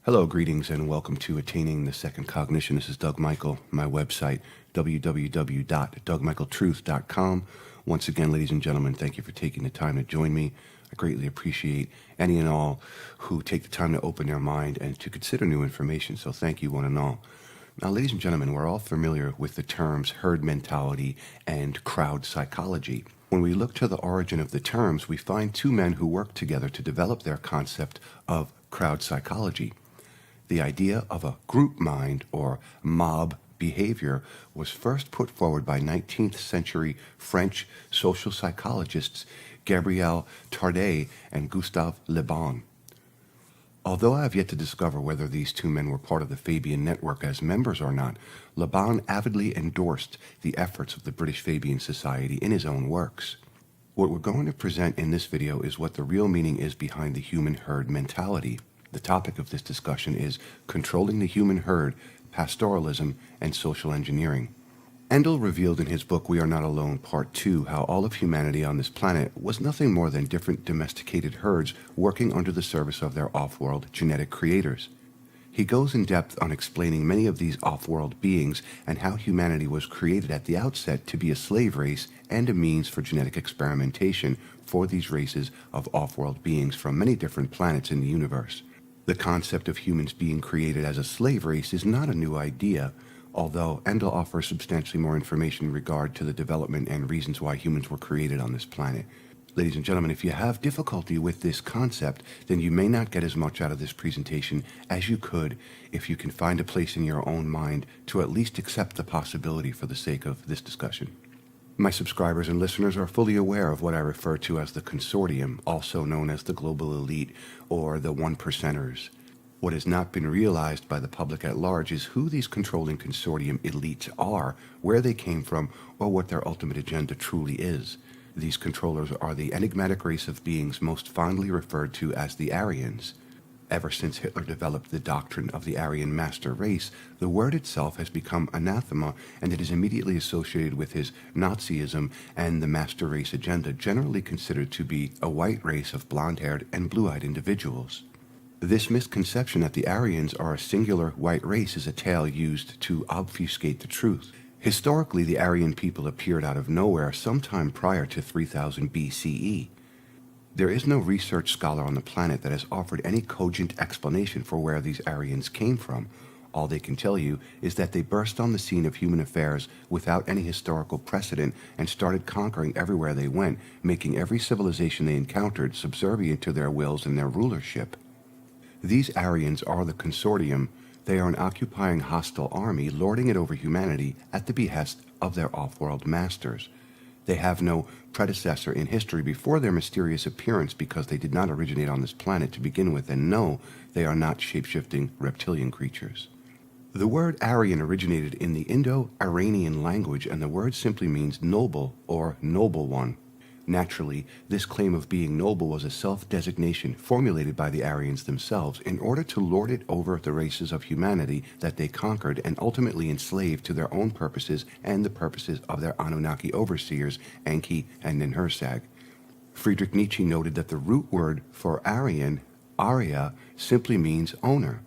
Hello, greetings, and welcome to Attaining the Second Cognition. This is Doug Michael, my website, www.dougmichaeltruth.com. Once again, ladies and gentlemen, thank you for taking the time to join me. I greatly appreciate any and all who take the time to open their mind and to consider new information, so thank you one and all. Now, ladies and gentlemen, we're all familiar with the terms herd mentality and crowd psychology. When we look to the origin of the terms, we find two men who worked together to develop their concept of crowd psychology. The idea of a group mind or mob behavior was first put forward by 19th century French social psychologists Gabriel Tarde and Gustave Le Bon. Although I have yet to discover whether these two men were part of the Fabian network as members or not, Le Bon avidly endorsed the efforts of the British Fabian Society in his own works. What we're going to present in this video is what the real meaning is behind the human herd mentality. The topic of this discussion is controlling the human herd, pastoralism, and social engineering. Endall revealed in his book We Are Not Alone, Part 2, how all of humanity on this planet was nothing more than different domesticated herds working under the service of their off-world genetic creators. He goes in depth on explaining many of these off-world beings and how humanity was created at the outset to be a slave race and a means for genetic experimentation for these races of off-world beings from many different planets in the universe. The concept of humans being created as a slave race is not a new idea, although Endall offers substantially more information in regard to the development and reasons why humans were created on this planet. Ladies and gentlemen, if you have difficulty with this concept, then you may not get as much out of this presentation as you could if you can find a place in your own mind to at least accept the possibility for the sake of this discussion. My subscribers and listeners are fully aware of what I refer to as the consortium, also known as the global elite or the one percenters. What has not been realized by the public at large is who these controlling consortium elites are, where they came from, or what their ultimate agenda truly is. These controllers are the enigmatic race of beings most fondly referred to as the Aryans. Ever since Hitler developed the doctrine of the Aryan master race, the word itself has become anathema, and it is immediately associated with his Nazism and the master race agenda, generally considered to be a white race of blonde-haired and blue-eyed individuals. This misconception that the Aryans are a singular white race is a tale used to obfuscate the truth. Historically, the Aryan people appeared out of nowhere sometime prior to 3000 BCE. There is no research scholar on the planet that has offered any cogent explanation for where these Aryans came from. All they can tell you is that they burst on the scene of human affairs without any historical precedent and started conquering everywhere they went, making every civilization they encountered subservient to their wills and their rulership. These Aryans are the consortium. They are an occupying hostile army lording it over humanity at the behest of their off-world masters. They have no predecessor in history before their mysterious appearance because they did not originate on this planet to begin with, and no, they are not shape-shifting reptilian creatures. The word Aryan originated in the Indo-Iranian language, and the word simply means noble or noble one. Naturally, this claim of being noble was a self-designation formulated by the Aryans themselves in order to lord it over the races of humanity that they conquered and ultimately enslaved to their own purposes and the purposes of their Anunnaki overseers, Enki and Ninhursag. Friedrich Nietzsche noted that the root word for Aryan, Arya, simply means owner.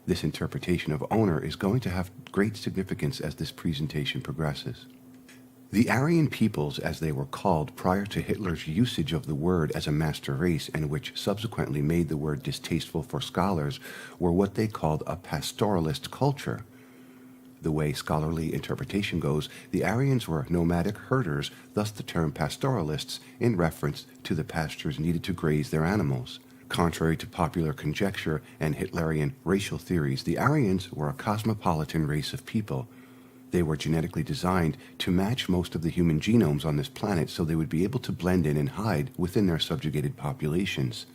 This interpretation of owner is going to have great significance as this presentation progresses. The Aryan peoples, as they were called prior to Hitler's usage of the word as a master race, and which subsequently made the word distasteful for scholars, were what they called a pastoralist culture. The way scholarly interpretation goes, the Aryans were nomadic herders, thus the term pastoralists in reference to the pastures needed to graze their animals. Contrary to popular conjecture and Hitlerian racial theories, the Aryans were a cosmopolitan race of people. They were genetically designed to match most of the human genomes on this planet so they would be able to blend in and hide within their subjugated populations.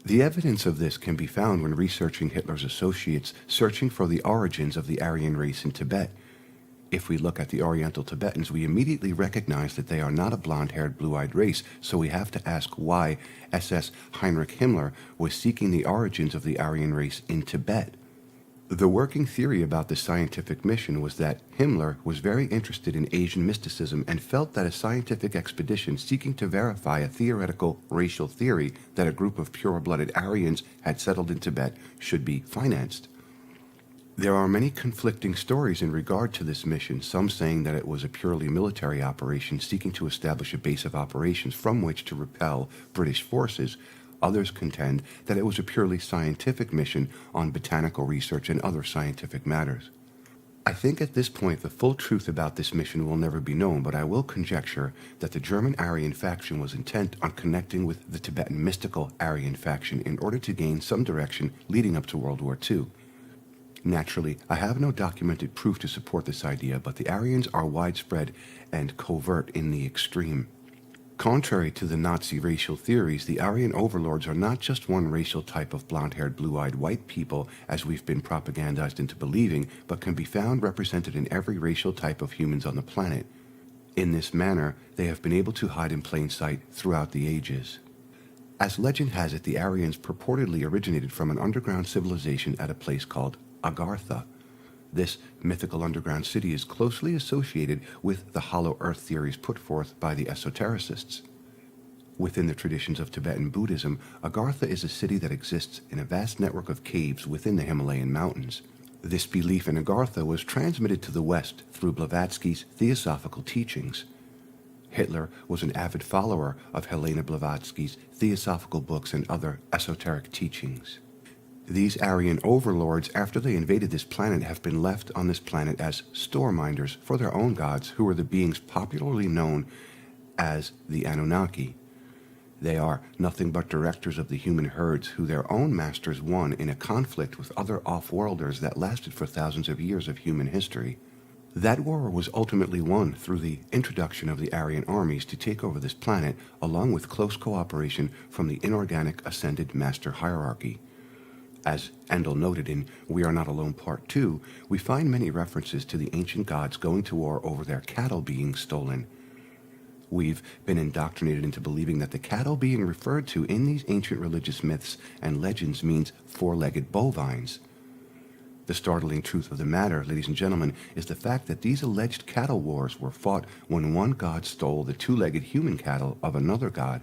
The evidence of this can be found when researching Hitler's associates searching for the origins of the Aryan race in Tibet. If we look at the Oriental Tibetans, we immediately recognize that they are not a blonde-haired, blue-eyed race, so we have to ask why SS Heinrich Himmler was seeking the origins of the Aryan race in Tibet. The working theory about the scientific mission was that Himmler was very interested in Asian mysticism and felt that a scientific expedition seeking to verify a theoretical racial theory that a group of pure-blooded Aryans had settled in Tibet should be financed. There are many conflicting stories in regard to this mission, some saying that it was a purely military operation seeking to establish a base of operations from which to repel British forces. Others contend that it was a purely scientific mission on botanical research and other scientific matters. I think at this point the full truth about this mission will never be known, but I will conjecture that the German Aryan faction was intent on connecting with the Tibetan mystical Aryan faction in order to gain some direction leading up to World War II. Naturally, I have no documented proof to support this idea, but the Aryans are widespread and covert in the extreme. Contrary to the Nazi racial theories, the Aryan overlords are not just one racial type of blonde-haired, blue-eyed white people, as we've been propagandized into believing, but can be found represented in every racial type of humans on the planet. In this manner, they have been able to hide in plain sight throughout the ages. As legend has it, the Aryans purportedly originated from an underground civilization at a place called Agartha. This mythical underground city is closely associated with the hollow earth theories put forth by the esotericists. Within the traditions of Tibetan Buddhism, Agartha is a city that exists in a vast network of caves within the Himalayan mountains. This belief in Agartha was transmitted to the West through Blavatsky's theosophical teachings. Hitler was an avid follower of Helena Blavatsky's theosophical books and other esoteric teachings. These Aryan overlords, after they invaded this planet, have been left on this planet as store-minders for their own gods, who are the beings popularly known as the Anunnaki. They are nothing but directors of the human herds who their own masters won in a conflict with other off-worlders that lasted for thousands of years of human history. That war was ultimately won through the introduction of the Aryan armies to take over this planet, along with close cooperation from the inorganic ascended master hierarchy. As Endall noted in We Are Not Alone Part 2, we find many references to the ancient gods going to war over their cattle being stolen. We've been indoctrinated into believing that the cattle being referred to in these ancient religious myths and legends means four-legged bovines. The startling truth of the matter, ladies and gentlemen, is the fact that these alleged cattle wars were fought when one god stole the two-legged human cattle of another god.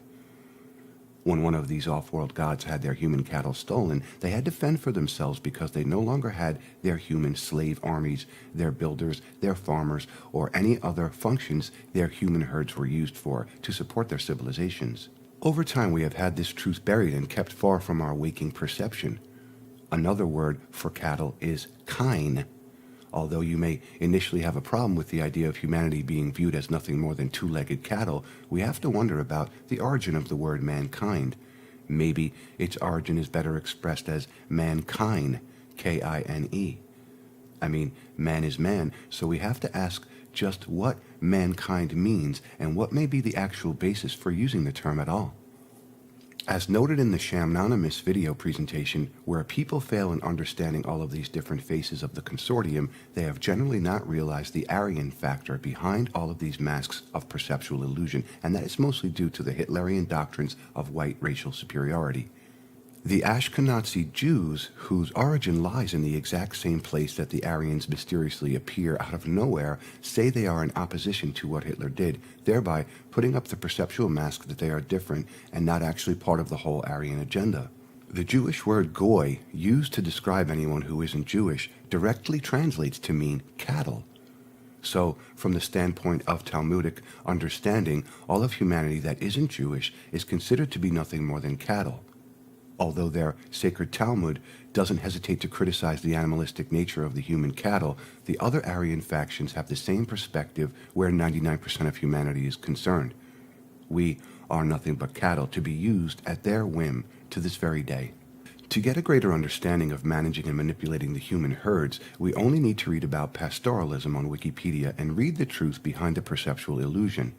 When one of these off-world gods had their human cattle stolen, they had to fend for themselves because they no longer had their human slave armies, their builders, their farmers, or any other functions their human herds were used for to support their civilizations. Over time, we have had this truth buried and kept far from our waking perception. Another word for cattle is kine. Although you may initially have a problem with the idea of humanity being viewed as nothing more than two-legged cattle, we have to wonder about the origin of the word mankind. Maybe its origin is better expressed as mankind, K-I-N-E. I mean, man is man, so we have to ask just what mankind means and what may be the actual basis for using the term at all. As noted in the Shamnanimous video presentation, where people fail in understanding all of these different faces of the consortium, they have generally not realized the Aryan factor behind all of these masks of perceptual illusion, and that is mostly due to the Hitlerian doctrines of white racial superiority. The Ashkenazi Jews, whose origin lies in the exact same place that the Aryans mysteriously appear out of nowhere, say they are in opposition to what Hitler did, thereby putting up the perceptual mask that they are different and not actually part of the whole Aryan agenda. The Jewish word goy, used to describe anyone who isn't Jewish, directly translates to mean cattle. So, from the standpoint of Talmudic understanding, all of humanity that isn't Jewish is considered to be nothing more than cattle. Although their sacred Talmud doesn't hesitate to criticize the animalistic nature of the human cattle, the other Aryan factions have the same perspective where 99% of humanity is concerned. We are nothing but cattle to be used at their whim to this very day. To get a greater understanding of managing and manipulating the human herds, we only need to read about pastoralism on Wikipedia and read the truth behind the perceptual illusion.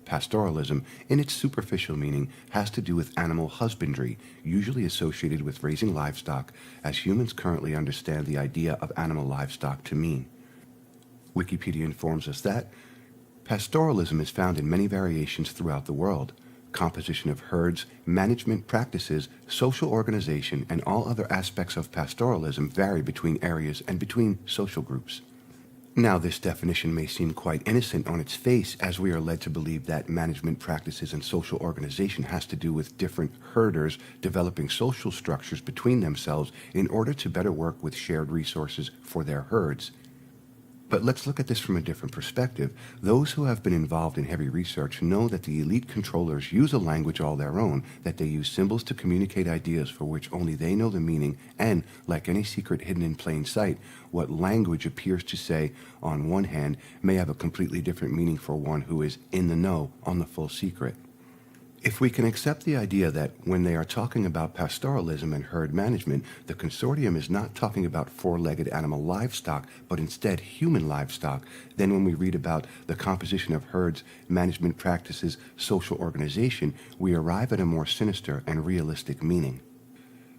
Pastoralism, in its superficial meaning, has to do with animal husbandry, usually associated with raising livestock, as humans currently understand the idea of animal livestock to mean. Wikipedia informs us that pastoralism is found in many variations throughout the world. composition of herds, management practices, social organization, and all other aspects of pastoralism vary between areas and between social groups. Now, this definition may seem quite innocent on its face, as we are led to believe that management practices and social organization has to do with different herders developing social structures between themselves in order to better work with shared resources for their herds. But let's look at this from a different perspective. Those who have been involved in heavy research know that the elite controllers use a language all their own, that they use symbols to communicate ideas for which only they know the meaning, and, like any secret hidden in plain sight, what language appears to say on one hand may have a completely different meaning for one who is in the know on the full secret. If we can accept the idea that when they are talking about pastoralism and herd management, the consortium is not talking about four-legged animal livestock, but instead human livestock, then when we read about the composition of herds, management practices, social organization, we arrive at a more sinister and realistic meaning.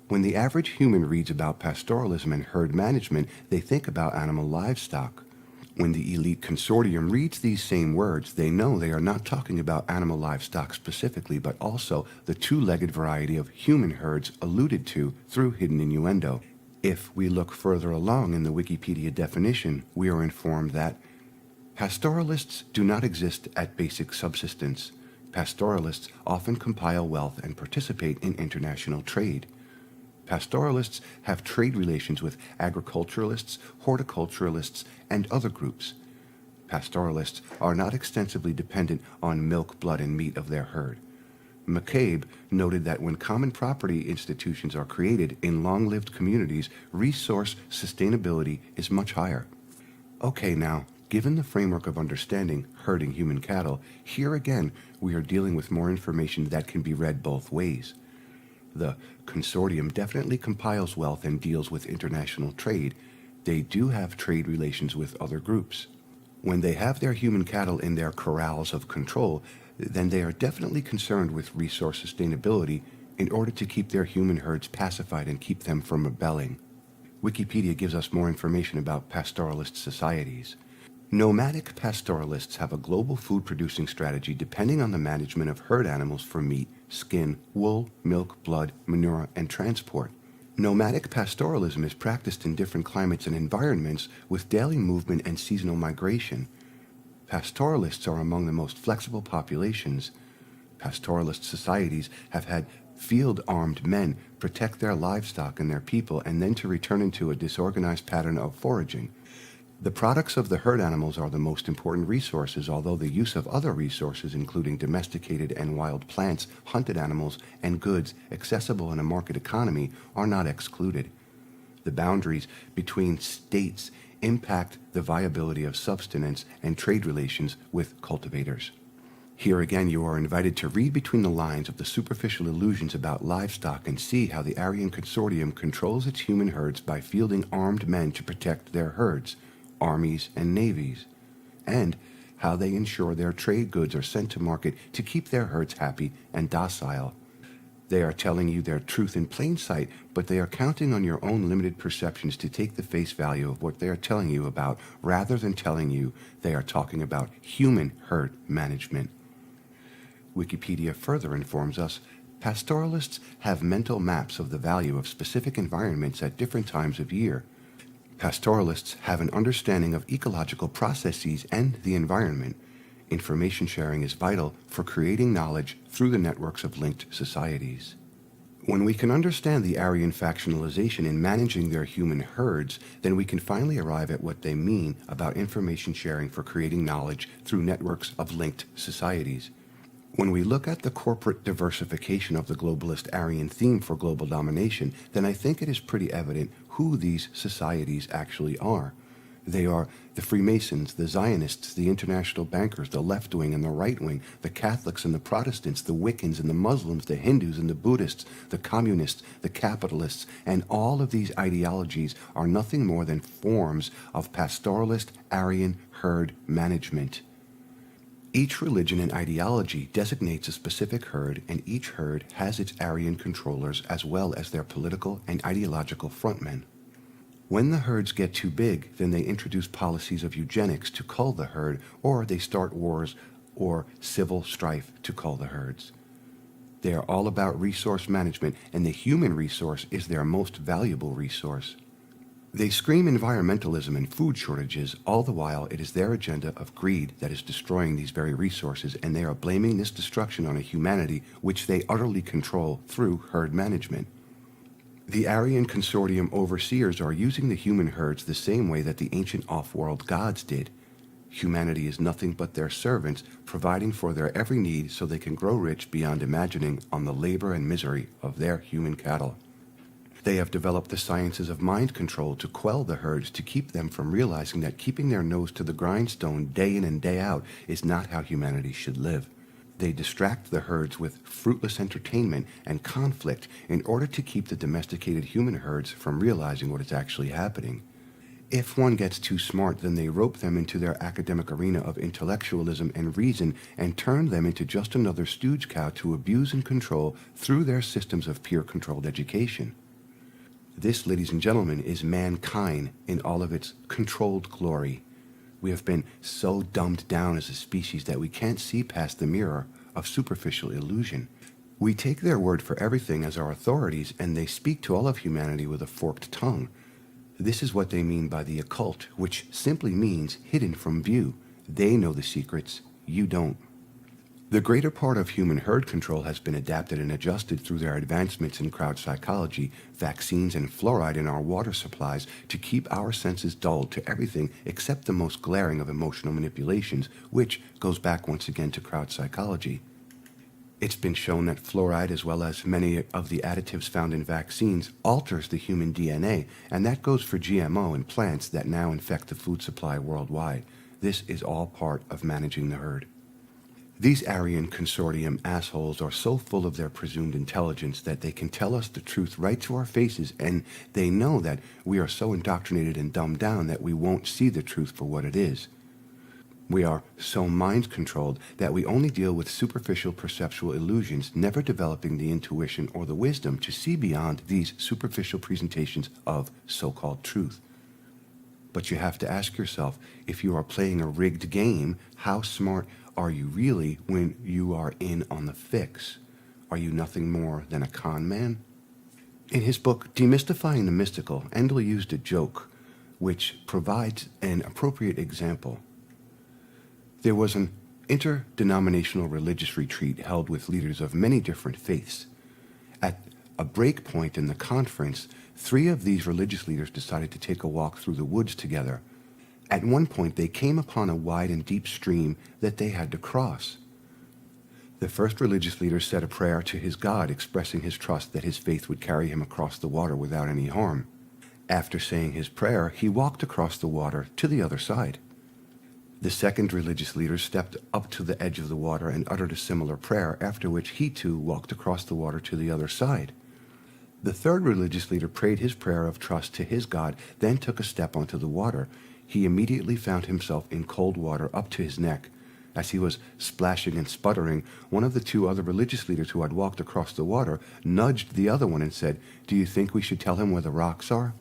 When the average human reads about pastoralism and herd management, they think about animal livestock. When the elite consortium reads these same words, they know they are not talking about animal livestock specifically, but also the two-legged variety of human herds alluded to through hidden innuendo. If we look further along in the Wikipedia definition, we are informed that pastoralists do not exist at basic subsistence. Pastoralists often compile wealth and participate in international trade. Pastoralists have trade relations with agriculturalists, horticulturalists, and other groups. Pastoralists are not extensively dependent on milk, blood, and meat of their herd. McCabe noted that when common property institutions are created in long-lived communities, resource sustainability is much higher. Okay, now, given the framework of understanding herding human cattle, here again we are dealing with more information that can be read both ways. The consortium definitely compiles wealth and deals with international trade. They do have trade relations with other groups. When they have their human cattle in their corrals of control, then they are definitely concerned with resource sustainability in order to keep their human herds pacified and keep them from rebelling. Wikipedia gives us more information about pastoralist societies. Nomadic pastoralists have a global food-producing strategy depending on the management of herd animals for meat, skin, wool, milk, blood, manure, and transport. Nomadic pastoralism is practiced in different climates and environments with daily movement and seasonal migration. Pastoralists are among the most flexible populations. Pastoralist societies have had field-armed men protect their livestock and their people and then to return into a disorganized pattern of foraging. The products of the herd animals are the most important resources, although the use of other resources, including domesticated and wild plants, hunted animals, and goods accessible in a market economy, are not excluded. The boundaries between states impact the viability of subsistence and trade relations with cultivators. Here again you are invited to read between the lines of the superficial illusions about livestock and see how the Aryan Consortium controls its human herds by fielding armed men to protect their herds, armies and navies, and how they ensure their trade goods are sent to market to keep their herds happy and docile. They are telling you their truth in plain sight, but they are counting on your own limited perceptions to take the face value of what they are telling you about, rather than telling you they are talking about human herd management. Wikipedia further informs us pastoralists have mental maps of the value of specific environments at different times of year. Pastoralists have an understanding of ecological processes and the environment. Information sharing is vital for creating knowledge through the networks of linked societies. When we can understand the Aryan factionalization in managing their human herds, then we can finally arrive at what they mean about information sharing for creating knowledge through networks of linked societies. When we look at the corporate diversification of the globalist Aryan theme for global domination, then I think it is pretty evident who these societies actually are. They are the Freemasons, the Zionists, the international bankers, the left wing and the right wing, the Catholics and the Protestants, the Wiccans and the Muslims, the Hindus and the Buddhists, the communists, the capitalists, and all of these ideologies are nothing more than forms of pastoralist Aryan herd management. Each religion and ideology designates a specific herd, and each herd has its Aryan controllers as well as their political and ideological frontmen. When the herds get too big, then they introduce policies of eugenics to cull the herd, or they start wars or civil strife to cull the herds. They are all about resource management, and the human resource is their most valuable resource. They scream environmentalism and food shortages, all the while it is their agenda of greed that is destroying these very resources, and they are blaming this destruction on a humanity which they utterly control through herd management. The Aryan Consortium overseers are using the human herds the same way that the ancient off-world gods did. Humanity is nothing but their servants, providing for their every need so they can grow rich beyond imagining on the labor and misery of their human cattle. They have developed the sciences of mind control to quell the herds, to keep them from realizing that keeping their nose to the grindstone day in and day out is not how humanity should live. They distract the herds with fruitless entertainment and conflict in order to keep the domesticated human herds from realizing what is actually happening. If one gets too smart, then they rope them into their academic arena of intellectualism and reason and turn them into just another stooge cow to abuse and control through their systems of peer-controlled education. This, ladies and gentlemen, is mankind in all of its controlled glory. We have been so dumbed down as a species that we can't see past the mirror of superficial illusion. We take their word for everything as our authorities, and they speak to all of humanity with a forked tongue. This is what they mean by the occult, which simply means hidden from view. They know the secrets, you don't. The greater part of human herd control has been adapted and adjusted through their advancements in crowd psychology, vaccines, and fluoride in our water supplies to keep our senses dulled to everything except the most glaring of emotional manipulations, which goes back once again to crowd psychology. It's been shown that fluoride, as well as many of the additives found in vaccines, alters the human DNA, and that goes for GMO and plants that now infect the food supply worldwide. This is all part of managing the herd. These Aryan Consortium assholes are so full of their presumed intelligence that they can tell us the truth right to our faces, and they know that we are so indoctrinated and dumbed down that we won't see the truth for what it is. We are so mind-controlled that we only deal with superficial perceptual illusions, never developing the intuition or the wisdom to see beyond these superficial presentations of so-called truth. But you have to ask yourself, if you are playing a rigged game, how smart are you really when you are in on the fix? Are you nothing more than a con man? In his book, Demystifying the Mystical, Endall used a joke which provides an appropriate example. There was an interdenominational religious retreat held with leaders of many different faiths. At a break point in the conference, 3 of these religious leaders decided to take a walk through the woods together. At one point, they came upon a wide and deep stream that they had to cross. The first religious leader said a prayer to his God, expressing his trust that his faith would carry him across the water without any harm. After saying his prayer, he walked across the water to the other side. The second religious leader stepped up to the edge of the water and uttered a similar prayer, after which he too walked across the water to the other side. The third religious leader prayed his prayer of trust to his God, then took a step onto the water. He immediately found himself in cold water up to his neck. As he was splashing and sputtering, one of the 2 other religious leaders who had walked across the water nudged the other one and said, "Do you think we should tell him where the rocks are?"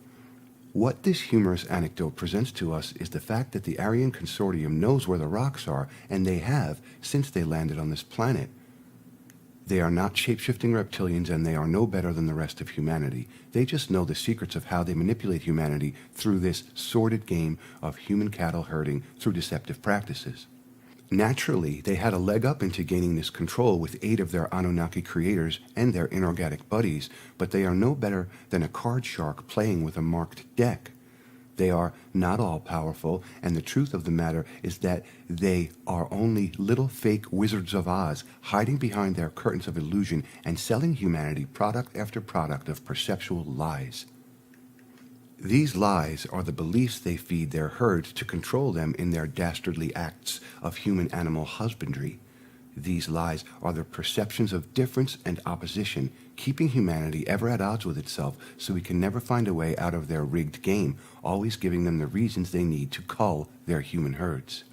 What this humorous anecdote presents to us is the fact that the Aryan Consortium knows where the rocks are, and they have since they landed on this planet. They are not shape-shifting reptilians, and they are no better than the rest of humanity. They just know the secrets of how they manipulate humanity through this sordid game of human cattle herding through deceptive practices. Naturally, they had a leg up into gaining this control with aid of their Anunnaki creators and their inorganic buddies, but they are no better than a card shark playing with a marked deck. They are not all powerful, and the truth of the matter is that they are only little fake Wizards of Oz hiding behind their curtains of illusion and selling humanity product after product of perceptual lies. These lies are the beliefs they feed their herds to control them in their dastardly acts of human-animal husbandry. These lies are the perceptions of difference and opposition, keeping humanity ever at odds with itself so we can never find a way out of their rigged game, always giving them the reasons they need to cull their human herds.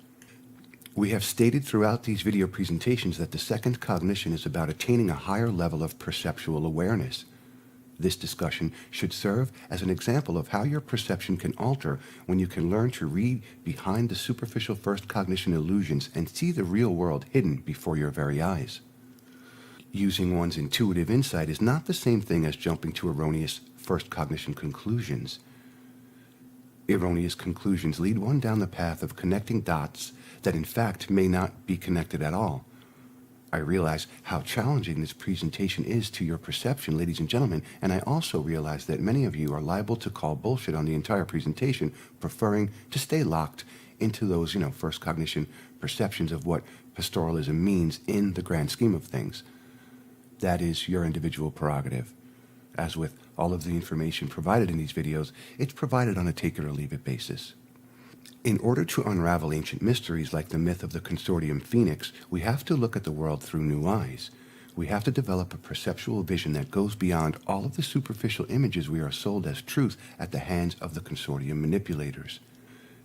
We have stated throughout these video presentations that the second cognition is about attaining a higher level of perceptual awareness. This discussion should serve as an example of how your perception can alter when you can learn to read behind the superficial first cognition illusions and see the real world hidden before your very eyes. Using one's intuitive insight is not the same thing as jumping to erroneous first cognition conclusions. Erroneous conclusions lead one down the path of connecting dots that in fact may not be connected at all. I realize how challenging this presentation is to your perception, ladies and gentlemen, and I also realize that many of you are liable to call bullshit on the entire presentation, preferring to stay locked into those, first cognition perceptions of what pastoralism means in the grand scheme of things. That is your individual prerogative. As with all of the information provided in these videos, it's provided on a take it or leave it basis. In order to unravel ancient mysteries like the myth of the consortium phoenix, we have to look at the world through new eyes. We have to develop a perceptual vision that goes beyond all of the superficial images we are sold as truth at the hands of the consortium manipulators.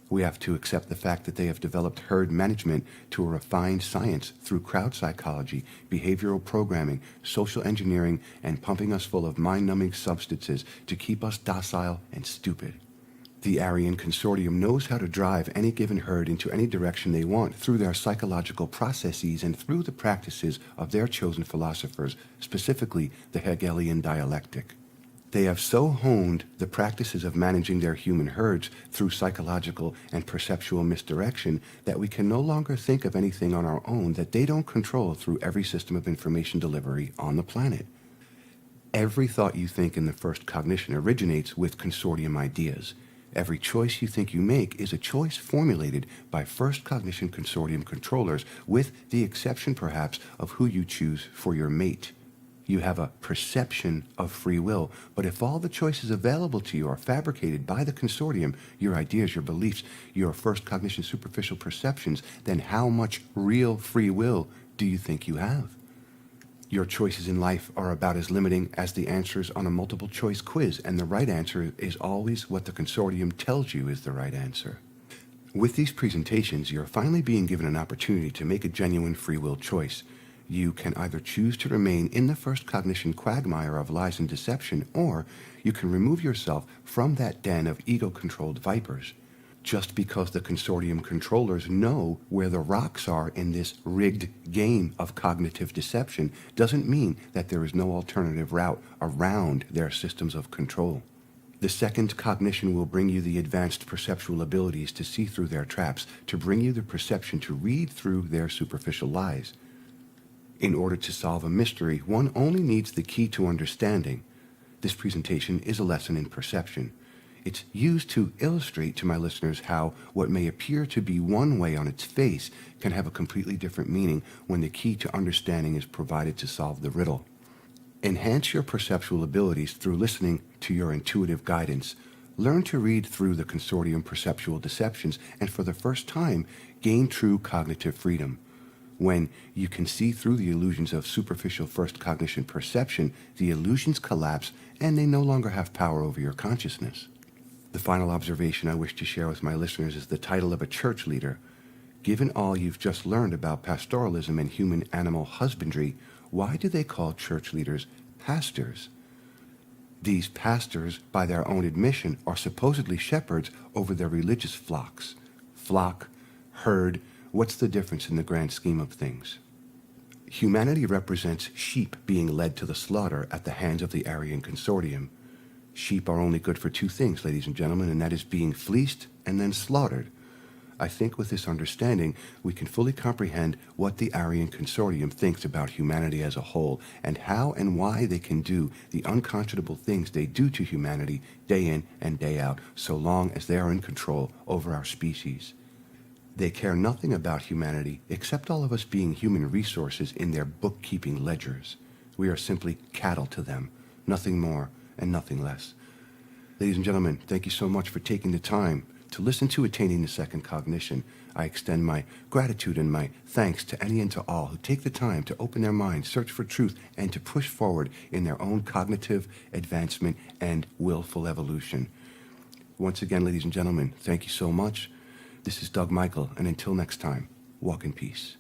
We have to accept the fact that they have developed herd management to a refined science through crowd psychology, behavioral programming, social engineering, and pumping us full of mind-numbing substances to keep us docile and stupid. The Aryan Consortium knows how to drive any given herd into any direction they want through their psychological processes and through the practices of their chosen philosophers, specifically the Hegelian dialectic. They have so honed the practices of managing their human herds through psychological and perceptual misdirection that we can no longer think of anything on our own that they don't control through every system of information delivery on the planet. Every thought you think in the first cognition originates with consortium ideas. Every choice you think you make is a choice formulated by first cognition consortium controllers, with the exception perhaps of who you choose for your mate. You have a perception of free will, but if all the choices available to you are fabricated by the consortium, your ideas, your beliefs, your first cognition superficial perceptions, then how much real free will do you think you have? Your choices in life are about as limiting as the answers on a multiple choice quiz, and the right answer is always what the consortium tells you is the right answer. With these presentations, you're finally being given an opportunity to make a genuine free will choice. You can either choose to remain in the first cognition quagmire of lies and deception, or you can remove yourself from that den of ego-controlled vipers. Just because the consortium controllers know where the rocks are in this rigged game of cognitive deception doesn't mean that there is no alternative route around their systems of control. The second cognition will bring you the advanced perceptual abilities to see through their traps, to bring you the perception to read through their superficial lies. In order to solve a mystery, one only needs the key to understanding. This presentation is a lesson in perception. It's used to illustrate to my listeners how what may appear to be one way on its face can have a completely different meaning when the key to understanding is provided to solve the riddle. Enhance your perceptual abilities through listening to your intuitive guidance. Learn to read through the consortium perceptual deceptions, and for the first time, gain true cognitive freedom. When you can see through the illusions of superficial first cognition perception, the illusions collapse and they no longer have power over your consciousness. The final observation I wish to share with my listeners is the title of a church leader. Given all you've just learned about pastoralism and human-animal husbandry, why do they call church leaders pastors? These pastors, by their own admission, are supposedly shepherds over their religious flocks. Flock, herd, what's the difference in the grand scheme of things? Humanity represents sheep being led to the slaughter at the hands of the Aryan Consortium. Sheep are only good for two things, ladies and gentlemen, and that is being fleeced and then slaughtered. I think with this understanding, we can fully comprehend what the Aryan Consortium thinks about humanity as a whole, and how and why they can do the unconscionable things they do to humanity day in and day out, so long as they are in control over our species. They care nothing about humanity except all of us being human resources in their bookkeeping ledgers. We are simply cattle to them, nothing more and nothing less. Ladies and gentlemen, thank you so much for taking the time to listen to Attaining the Second Cognition. I extend my gratitude and my thanks to any and to all who take the time to open their minds, search for truth, and to push forward in their own cognitive advancement and willful evolution. Once again, ladies and gentlemen, thank you so much. This is Doug Michael, and until next time, walk in peace.